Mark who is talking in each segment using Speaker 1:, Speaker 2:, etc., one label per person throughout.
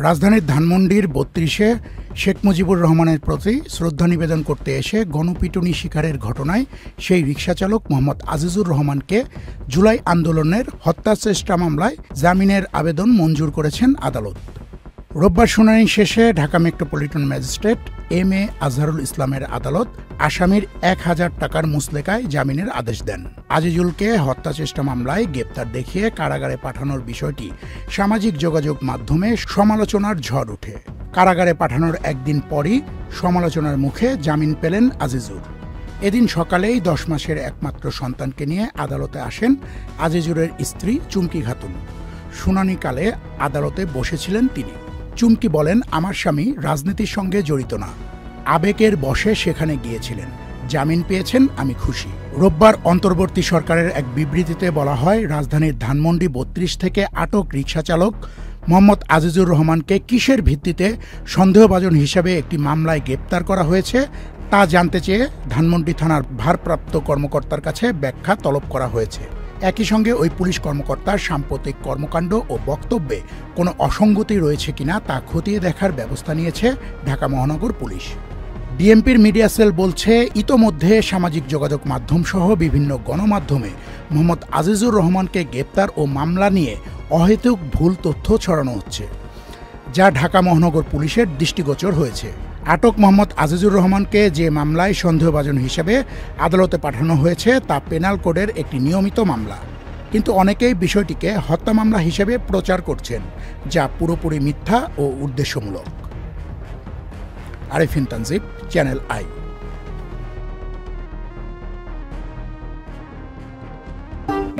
Speaker 1: রাজধানীর ধানমন্ডির ৩২-এ শেখ মুজিবুর রহমানের প্রতি শ্রদ্ধা নিবেদন করতে এসে গণপিটুনি শিকারের ঘটনায় সেই রিকশাচালক মোহাম্মদ আজিজুর রহমানকে জুলাই আন্দোলনের হত্যাচেষ্টা মামলায় জামিনের আবেদন মঞ্জুর করেছেন আদালত। রোববার শুনানি শেষে Dhaka metropolitan magistrate M A. Azharul ইসলামের আদালত আসামির ১,০০০ টাকার মুচলেকায় জামিনের আদেশ দেন। আজিজুলকে হত্যাচেষ্টা মামলায় গ্রেপ্তার দেখিয়ে কারাগারে পাঠানোর বিষয়টি সামাজিক যোগাযোগ মাধ্যমে সমালোচনার ঝড় ওঠে। কারাগারে পাঠানোর একদিন পরই সমালোচনার মুখে জামিন পেলেন আজিজুর। এদিন সকালেই ১০ মাসের একমাত্র সন্তানকে নিয়ে আদালতে আসেন আজিজুরের স্ত্রী চুমকি খাতুন। শুনানিকালে আদালতে বসেছিলেন তিনি। চুমকি বলেন, আমার স্বামী রাজনীতির সঙ্গে জড়িত না, আবেগের বশে সেখানে গিয়েছিলেন, জামিন পেয়েছেন, আমি খুশি। রোববার অন্তর্বর্তী সরকারের এক বিবৃতিতে বলা হয়, রাজধানীর ধানমন্ডি ৩২ থেকে আটক রিকশাচালক মোহাম্মদ আজিজুর রহমানকে কিসের ভিত্তিতে সন্দেহভাজন হিসেবে একটি মামলায় গ্রেপ্তার করা হয়েছে তা জানতে চেয়ে ধানমন্ডি থানার ভারপ্রাপ্ত কর্মকর্তার কাছে ব্যাখ্যা তলব করা হয়েছে। একই সঙ্গে ওই পুলিশ কর্মকর্তার সাম্প্রতিক কর্মকাণ্ড ও বক্তব্যে কোনো অসঙ্গতি রয়েছে কিনা তা খতিয়ে দেখার ব্যবস্থা নিয়েছে ঢাকা মহানগর পুলিশ। ডিএমপির মিডিয়া সেল বলছে, ইতোমধ্যে সামাজিক যোগাযোগ মাধ্যমসহ বিভিন্ন গণমাধ্যমে মোহাম্মদ আজিজুর রহমানকে গ্রেপ্তার ও মামলা নিয়ে অহেতুক ভুল তথ্য ছড়ানো হচ্ছে, যা ঢাকা মহানগর পুলিশের দৃষ্টিগোচর হয়েছে। আটক মোহাম্মদ আজিজুর রহমানকে যে মামলায় সন্দেহভাজন হিসেবে আদালতে পাঠানো হয়েছে তা পেনাল কোডের একটি নিয়মিত মামলা, কিন্তু অনেকেই বিষয়টিকে হত্যা মামলা হিসেবে প্রচার করছেন, যা পুরোপুরি মিথ্যা ও উদ্দেশ্যমূলক। Arifin Tanzib, Channel I.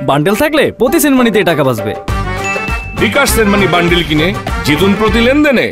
Speaker 2: Bundle থাকলে প্রতি সেনমানিতে টাকা বাঁচবে।
Speaker 3: বিকাশ সেনমানি বান্ডেল কিনে জিতুন প্রতি লেনদেনে।